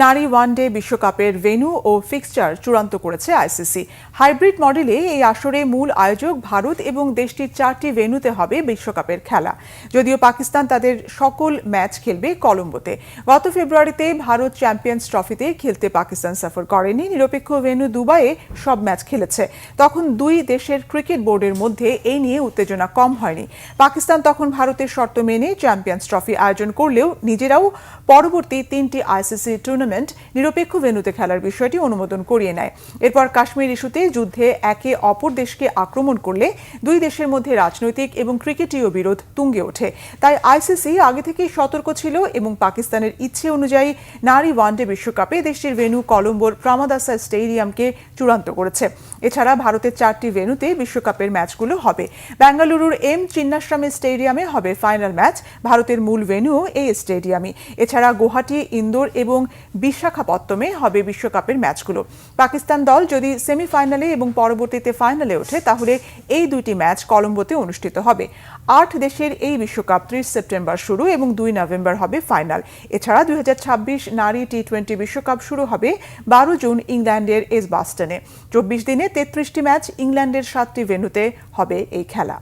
নারী ওয়ানডে বিশ্বকাপের ভেন্যু ও ফিক্সচার চূড়ান্ত করেছে আইসিসি। হাইব্রিড মডেলে এই আসরে মূল আয়োজক ভারত এবং দেশটির 4টি ভেন্যুতে হবে বিশ্বকাপের খেলা। যদিও পাকিস্তান তাদের সকল ম্যাচ খেলবে কলম্বোতে। গত ফেব্রুয়ারিতে ভারত চ্যাম্পিয়ন্স ট্রফিতে খেলতে পাকিস্তান সফর করেনি। নিরপেক্ষ ভেন্যু দুবাইয়ে সব ম্যাচ খেলেছে। তখন দুই দেশের ক্রিকেট বোর্ডের মধ্যে এই নিয়ে উত্তেজনা কম হয়নি। পাকিস্তান তখন ভারতের শর্ত মেনে চ্যাম্পিয়ন্স ট্রফি আয়োজন করলেও নিজেরাও পরবর্তী 3টি আইসিসি টুর্নামেন্ট নিরপেক্ষ ভেন্যুতে খেলার বিষয়টি অনুমোদন করিয়ে নেয়। এরপর কাশ্মীর ইস্যুতে যুদ্ধে একে অপর দেশকে আক্রমণ করলে দুই দেশের মধ্যে রাজনৈতিক এবং ক্রিকেটীয় বিরোধ তুঙ্গে ওঠে। তাই আইসিসি আগে থেকেই সতর্ক ছিল এবং পাকিস্তানের ইচ্ছে অনুযায়ী নারী ওয়ানডে বিশ্বকাপে দেশটির ভেন্যু কলম্বোর প্রামাদাসা স্টেডিয়ামকে চূড়ান্ত করেছে। এছাড়া ভারতের 4টি ভেন্যুতে বিশ্বকাপের ম্যাচগুলো হবে। বেঙ্গালুরুর এম চিন্নাস্বামী স্টেডিয়ামে হবে ফাইনাল ম্যাচ। ভারতের মূল ভেন্যু এই স্টেডিয়ামই। এছাড়া গুয়াহাটি, ইন্দোর এবং বিশাখাপত্তমে হবে বিশ্বকাপের ম্যাচগুলো। পাকিস্তান দল যদি সেমিফাইনালে এবং পরবর্তীতে ফাইনালে ওঠে তাহলে এই দুইটি ম্যাচ কলম্বোতে অনুষ্ঠিত হবে। 8 দেশের এই বিশ্বকাপ 30 সেপ্টেম্বর শুরু এবং 2 নভেম্বর হবে ফাইনাল। এছাড়া 2026 নারী টি20 বিশ্বকাপ শুরু হবে 12 জুন ইংল্যান্ডের এজবাস্টনে। 24 দিনে 33টি ম্যাচ ইংল্যান্ডের 7টি ভেন্যুতে হবে এই খেলা।